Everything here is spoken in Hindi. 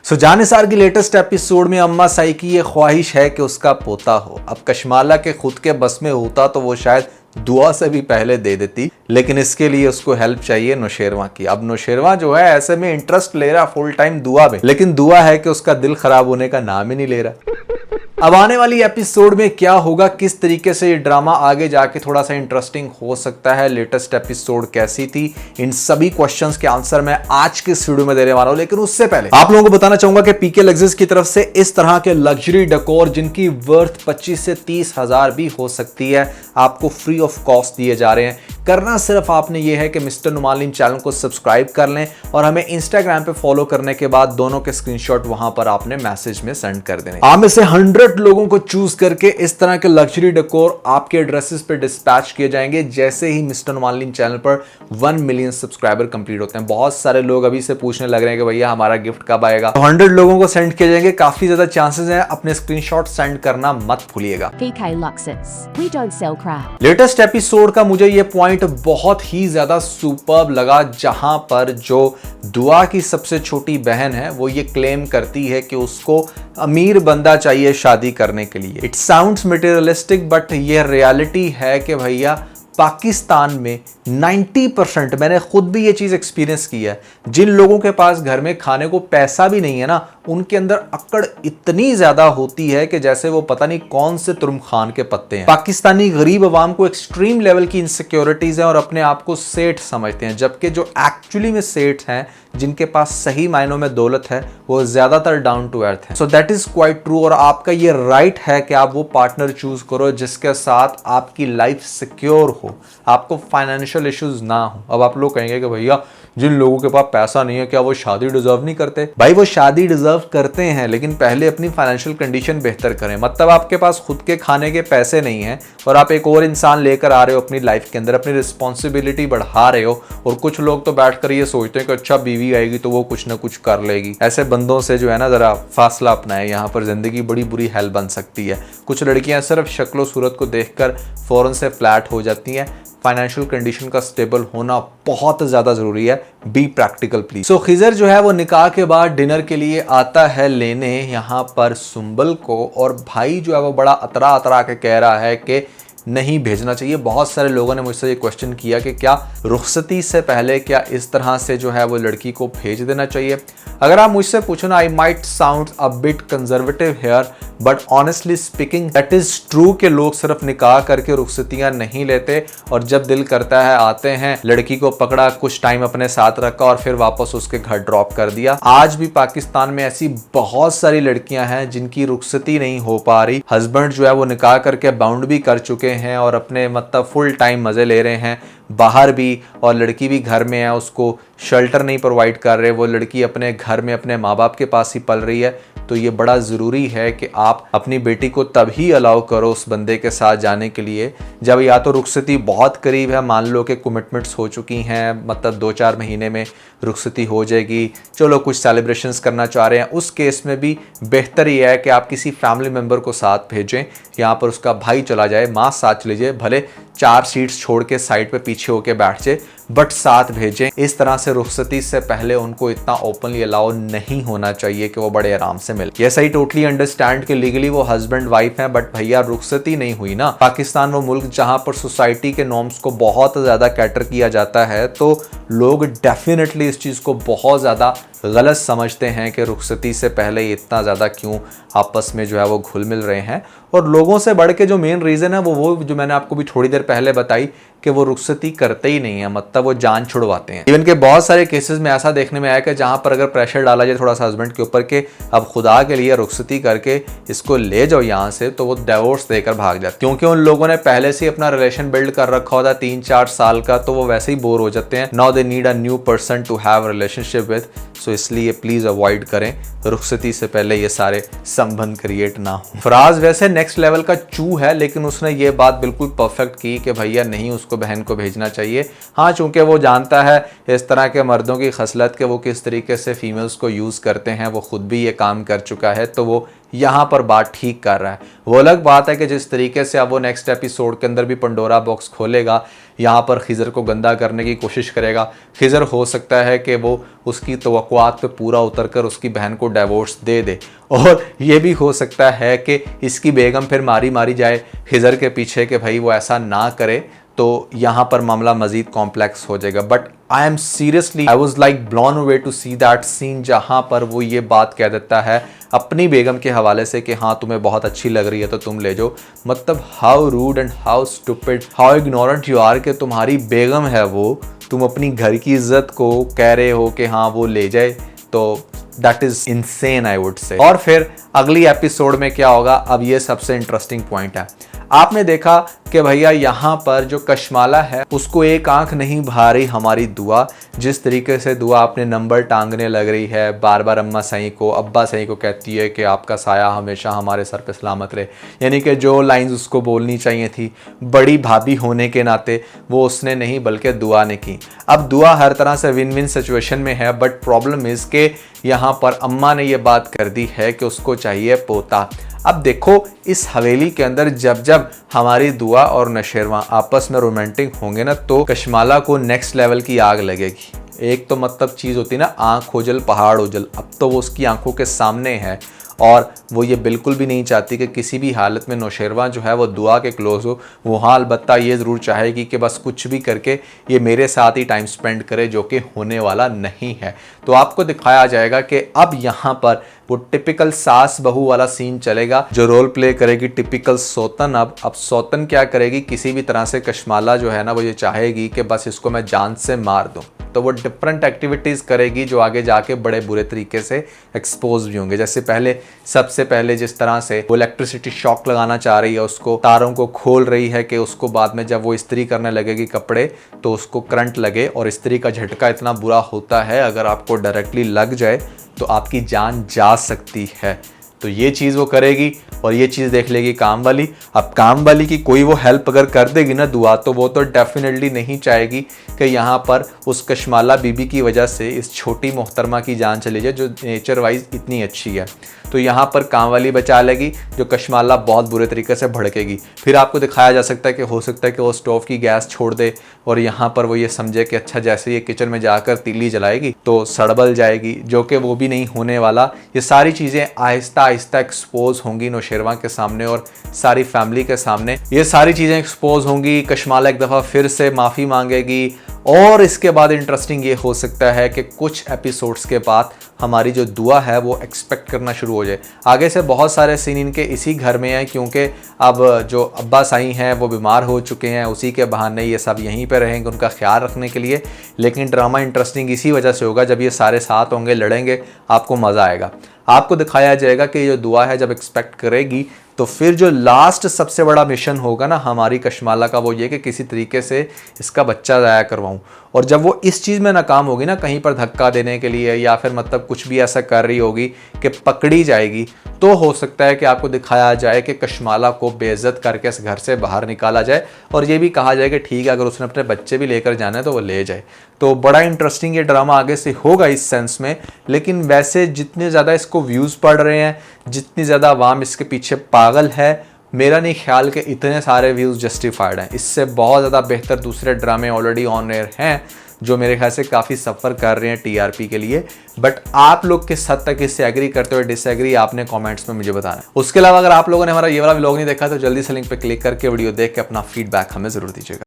जानिसार की लेटेस्ट एपिसोड में अम्मा साई की ये ख्वाहिश है कि उसका पोता हो। अब कशमाला के खुद के बस में होता तो वो शायद दुआ से भी पहले दे देती, लेकिन इसके लिए उसको हेल्प चाहिए नौशेरवा की। अब नौशेरवा जो है ऐसे में इंटरेस्ट ले रहा फुल टाइम दुआ में, लेकिन दुआ है कि उसका दिल खराब होने का नाम ही नहीं ले रहा। अब आने वाली एपिसोड में क्या होगा, किस तरीके से ये ड्रामा आगे जाके थोड़ा सा इंटरेस्टिंग हो सकता है, लेटेस्ट एपिसोड कैसी थी, इन सभी क्वेश्चंस के आंसर मैं आज के वीडियो में देने वाला हूं। लेकिन उससे पहले आप लोगों को बताना चाहूंगा कि पीके लग्जरीज की तरफ से इस तरह के लग्जरी डेकोर जिनकी वर्थ 25 से 30 हजार भी हो सकती है, आपको फ्री ऑफ कॉस्ट दिए जा रहे हैं। करना सिर्फ आपने ये है कि मिस्टर नुमालिन चैनल को सब्सक्राइब कर लें और हमें इंस्टाग्राम पे फॉलो करने के बाद दोनों के स्क्रीनशॉट वहां पर आपने मैसेज में सेंड कर देने। आप में से 100 लोगों को चूज करके इस तरह के लग्जरी डेकोर आपके एड्रेसेस पे डिस्पैच किए जाएंगे जैसे ही मिस्टर नुमालिन चैनल पर 1 मिलियन सब्सक्राइबर कंप्लीट होते हैं। बहुत सारे लोग अभी से पूछने लग रहे हैं कि भैया हमारा गिफ्ट कब आएगा। तो 100 लोगों को सेंड किए जाएंगे, काफी ज्यादा चांसेस हैं। अपने स्क्रीनशॉट सेंड करना मत भूलिएगा। PK Luxus, we don't sell crap। Latest episode का मुझे ये पॉइंट बहुत ही ज्यादा सुपर्ब लगा, जहां पर जो दुआ की सबसे छोटी बहन है वो ये क्लेम करती है कि उसको अमीर बंदा चाहिए शादी करने के लिए। इट साउंड्स मटेरियलिस्टिक बट ये रियलिटी है कि भैया पाकिस्तान में 90%, मैंने खुद भी ये चीज एक्सपीरियंस की है, जिन लोगों के पास घर में खाने को पैसा भी नहीं है ना, उनके अंदर अक्कड़ इतनी ज्यादा होती है कि जैसे वो पता नहीं कौन से तुर्म खान के पत्ते हैं। पाकिस्तानी गरीब अवाम को एक्सट्रीम लेवल की इनसिक्योरिटीज हैं और अपने आप को सेठ समझते हैं, जबकि जो एक्चुअली में सेठ हैं, जिनके पास सही मायनों में दौलत है, वो ज्यादातर डाउन टू अर्थ है। So that is quite true और आपका ये राइट है कि आप वो पार्टनर चूज करो जिसके साथ आपकी लाइफ सिक्योर हो, आपको फाइनेंशियल इश्यूज ना हो। अब आप लोग कहेंगे कि भैया जिन लोगों के पास पैसा नहीं है क्या वो शादी डिजर्व नहीं करते? भाई वो शादी डिजर्व करते हैं, लेकिन पहले अपनी फाइनेंशियल कंडीशन बेहतर करें। मतलब आपके पास खुद के खाने के पैसे नहीं है और आप एक और इंसान लेकर आ रहे हो अपनी लाइफ के अंदर, अपनी रिस्पॉन्सिबिलिटी बढ़ा रहे हो, और कुछ लोग तो बैठकर ये सोचते हैं कि अच्छा बीवी आएगी तो वो कुछ ना कुछ कर लेगी। ऐसे बंदों से जो है ना जरा फासला अपनाएं, यहाँ पर जिंदगी बड़ी बुरी हेल बन सकती है। कुछ लड़कियां सिर्फ शक्लो सूरत को देखकर फौरन से फ्लैट हो जाती हैं। फाइनेंशियल कंडीशन का स्टेबल होना बहुत ज्यादा जरूरी है। Be practical please. So Khizar जो है वो निकाह के बाद डिनर के लिए आता है लेने यहाँ पर सुंबल को, और भाई जो है वो बड़ा अतरा अतरा के कह रहा है कि नहीं भेजना चाहिए। बहुत सारे लोगों ने मुझसे ये क्वेश्चन किया कि क्या रुखसती से पहले क्या इस तरह से जो है वो लड़की को भेज देना चाहिए। अगर आप मुझसे पूछो ना, I might sound a bit conservative here but honestly speaking that is true कि लोग सिर्फ निकाह करके रुखसतियां नहीं लेते और जब दिल करता है आते हैं, लड़की को पकड़ा, कुछ टाइम अपने साथ रखा और फिर वापस उसके घर ड्रॉप कर दिया। आज भी पाकिस्तान में ऐसी बहुत सारी लड़कियां हैं जिनकी रुखसती नहीं हो पा रही। हस्बैंड जो है वो निकाह करके बाउंड भी कर चुके हैं और अपने मतलब फुल टाइम मजे ले रहे हैं बाहर भी, और लड़की भी घर में है, उसको शेल्टर नहीं प्रोवाइड कर रहे, वो लड़की अपने घर में अपने माँ बाप के पास ही पल रही है। तो ये बड़ा ज़रूरी है कि आप अपनी बेटी को तभी अलाउ करो उस बंदे के साथ जाने के लिए जब या तो रुखसती बहुत करीब है, मान लो कि कमिटमेंट्स हो चुकी हैं, मतलब 2-4 महीने में रुखसती हो जाएगी, चलो कुछ सेलिब्रेशंस करना चाह रहे हैं, उस केस में भी बेहतर ये है कि आप किसी फैमिली मेम्बर को साथ भेजें। यहाँ पर उसका भाई चला जाए, माँ साथ चली जाए, भले 4 सीट्स छोड़ के साइड पे पीछे होके बैठ जाए, बट साथ भेजें। इस तरह से रुखसती से पहले उनको इतना ओपनली अलाउ नहीं होना चाहिए कि वो बड़े आराम से मिले। ये सही टोटली अंडरस्टैंड कि लीगली वो हस्बैंड वाइफ हैं, बट भैया रुखसती नहीं हुई ना। पाकिस्तान वो मुल्क जहां पर सोसाइटी के नॉर्म्स को बहुत ज्यादा कैटर किया जाता है, तो लोग डेफिनेटली इस चीज को बहुत ज्यादा गलत समझते हैं कि रुखसती से पहले इतना ज़्यादा क्यों आपस में जो है वो घुल मिल रहे हैं। और लोगों से बढ़ के जो मेन रीज़न है वो जो मैंने आपको भी थोड़ी देर पहले बताई कि वो रुखसती करते ही नहीं है, मतलब वो जान छुड़वाते हैं। इवन के बहुत सारे केसेस में ऐसा देखने में आया कि जहाँ पर अगर प्रेशर डाला जाए थोड़ा सा हस्बैंड के ऊपर कि अब खुदा के लिए रुखसती करके इसको ले जाओ यहाँ से, तो वो डिवोर्स देकर भाग जाते, क्योंकि उन लोगों ने पहले से अपना रिलेशन बिल्ड कर रखा होता 3-4 साल का, तो वो वैसे ही बोर हो जाते हैं। Now they need a new person to have relationship with. So इसलिए प्लीज अवॉइड करें, रुखसती से पहले ये सारे संबंध क्रिएट ना हो। फराज वैसे नेक्स्ट लेवल का चू है, लेकिन उसने ये बात बिल्कुल परफेक्ट की कि भैया नहीं, उसको उसको बहन को भेजना चाहिए। हाँ, चूंकि वो जानता है इस तरह के मर्दों की खसलत के वो किस तरीके से फीमेल्स को यूज़ करते हैं, वो खुद भी ये काम कर चुका है, तो वो यहाँ पर बात ठीक कर रहा है। वो अलग बात है कि जिस तरीके से अब वो नेक्स्ट एपिसोड के अंदर भी पंडोरा बॉक्स खोलेगा, यहाँ पर खिज़र को गंदा करने की कोशिश करेगा। खिज़र हो सकता है कि वो उसकी तवक्कुआत पे पूरा उतर कर उसकी बहन को डिवोर्स दे दे, और ये भी हो सकता है कि इसकी बेगम फिर मारी मारी जाए खिज़र के पीछे कि भाई वो ऐसा ना करे, तो यहाँ पर मामला मज़ीद कॉम्प्लेक्स हो जाएगा। But I am seriously, I was like blown away to see that scene, जहाँ पर वो ये बात कह देता है अपनी बेगम के हवाले से कि हाँ तुम्हें बहुत अच्छी लग रही है तो तुम ले जाओ। मतलब how rude and how stupid, how ignorant you are कि तुम्हारी बेगम है वो, तुम अपनी घर की इज्जत को कह रहे हो कि हाँ वो ले जाए, तो that is insane I would say. और फिर अगली एपिसोड में क्या होगा, अब ये सबसे इंटरेस्टिंग पॉइंट है। आपने देखा कि भैया यहाँ पर जो कशमाला है उसको एक आंख नहीं भा रही हमारी दुआ, जिस तरीके से दुआ अपने नंबर टांगने लग रही है, बार बार अम्मा सही को, अब्बा सही को कहती है कि आपका साया हमेशा हमारे सर पे सलामत रहे। यानी कि जो लाइंस उसको बोलनी चाहिए थी बड़ी भाभी होने के नाते, वो उसने नहीं बल्कि दुआ ने की। अब दुआ हर तरह से विन विन सिचुएशन में है, बट प्रॉब्लम इज़ के यहाँ पर अम्मा ने ये बात कर दी है कि उसको चाहिए पोता। अब देखो इस हवेली के अंदर जब जब हमारी दुआ और नशेरवा आपस में रोमांटिक होंगे ना, तो कशमाला को नेक्स्ट लेवल की आग लगेगी। एक तो मतलब चीज़ होती है ना, आँख ओझल पहाड़ ओझल, अब तो वो उसकी आंखों के सामने है और वो ये बिल्कुल भी नहीं चाहती कि किसी भी हालत में नौशेरवा जो है वो दुआ के क्लोज हो। वो हाँ अलबत्ता ये ज़रूर चाहेगी कि बस कुछ भी करके ये मेरे साथ ही टाइम स्पेंड करे, जो कि होने वाला नहीं है। तो आपको दिखाया जाएगा कि अब यहाँ पर वो टिपिकल सास बहू वाला सीन चलेगा, जो रोल प्ले करेगी टिपिकल सौतन। अब सौतन क्या करेगी, किसी भी तरह से कशमाला जो है ना वो ये चाहेगी कि बस इसको मैं जान से मार दूँ, तो वो डिफरेंट एक्टिविटीज़ करेगी जो आगे जाके बड़े बुरे तरीके से एक्सपोज भी होंगे। जैसे सबसे पहले जिस तरह से वो इलेक्ट्रिसिटी शॉक लगाना चाह रही है, उसको तारों को खोल रही है कि उसको बाद में जब वो इस्त्री करने लगेगी कपड़े तो उसको करंट लगे, और इस्त्री का झटका इतना बुरा होता है अगर आपको डायरेक्टली लग जाए तो आपकी जान जा सकती है। तो ये चीज़ वो करेगी और ये चीज़ देख लेगी काम वाली। अब काम वाली की कोई वो हेल्प अगर कर देगी ना दुआ, तो वो तो डेफिनेटली नहीं चाहेगी कि यहाँ पर उस कशमाला बीबी की वजह से इस छोटी मोहतरमा की जान चली जाए, जो नेचर वाइज इतनी अच्छी है। तो यहाँ पर काम वाली बचा लेगी, जो कशमाला बहुत बुरे तरीके से भड़केगी। फिर आपको दिखाया जा सकता है कि हो सकता है कि वो स्टोव की गैस छोड़ दे और यहाँ पर वो ये समझे कि अच्छा जैसे ये किचन में जाकर तीली जलाएगी तो सड़बल जाएगी, जो कि वो भी नहीं होने वाला। ये सारी चीज़ें आहिस्ता आहिस्ता एक्सपोज होंगी नौशेरवा के सामने और सारी फैमिली के सामने। ये सारी चीज़ें एक्सपोज होंगी, कशमाला एक दफ़ा फिर से माफ़ी मांगेगी, और इसके बाद इंटरेस्टिंग ये हो सकता है कि कुछ एपिसोड्स के बाद हमारी जो दुआ है वो एक्सपेक्ट करना शुरू हो जाए। आगे से बहुत सारे सीन इनके इसी घर में हैं, क्योंकि अब जो अब्बा साईं हैं वो बीमार हो चुके हैं, उसी के बहाने ये सब यहीं पे रहेंगे उनका ख्याल रखने के लिए। लेकिन ड्रामा इंटरेस्टिंग इसी वजह से होगा, जब ये सारे साथ होंगे, लड़ेंगे, आपको मज़ा आएगा। आपको दिखाया जाएगा कि ये जो दुआ है जब एक्सपेक्ट करेगी तो फिर जो लास्ट सबसे बड़ा मिशन होगा ना हमारी कशमाला का, वो ये कि किसी तरीके से इसका बच्चा ज़ाया करवाऊँ। और जब वो इस चीज़ में नाकाम होगी ना, कहीं पर धक्का देने के लिए या फिर मतलब कुछ भी ऐसा कर रही होगी कि पकड़ी जाएगी, तो हो सकता है कि आपको दिखाया जाए कि कशमाला को बेइज्जत करके इस घर से बाहर निकाला जाए, और ये भी कहा जाए कि ठीक है अगर उसने अपने बच्चे भी लेकर जाना है तो वो ले जाए। तो बड़ा इंटरेस्टिंग ये ड्रामा आगे से होगा इस सेंस में। लेकिन वैसे जितने ज़्यादा इसको व्यूज़ पड़ रहे हैं, जितनी ज़्यादा आवाम इसके पीछे पागल है, मेरा नहीं ख्याल कि इतने सारे व्यूज़ जस्टिफाइड हैं। इससे बहुत ज़्यादा बेहतर दूसरे ड्रामे ऑलरेडी ऑन एयर हैं जो मेरे ख्याल से काफ़ी सफ़र कर रहे हैं टीआरपी के लिए। बट आप लोग किस हद तक इससे एग्री करते हो, डिसएग्री, आपने कमेंट्स में मुझे बताना है। उसके अलावा अगर आप लोगों ने हमारा ये वाला व्लॉग नहीं देखा तो जल्दी से लिंक पे क्लिक करके वीडियो देख के अपना फीडबैक हमें ज़रूर दीजिएगा।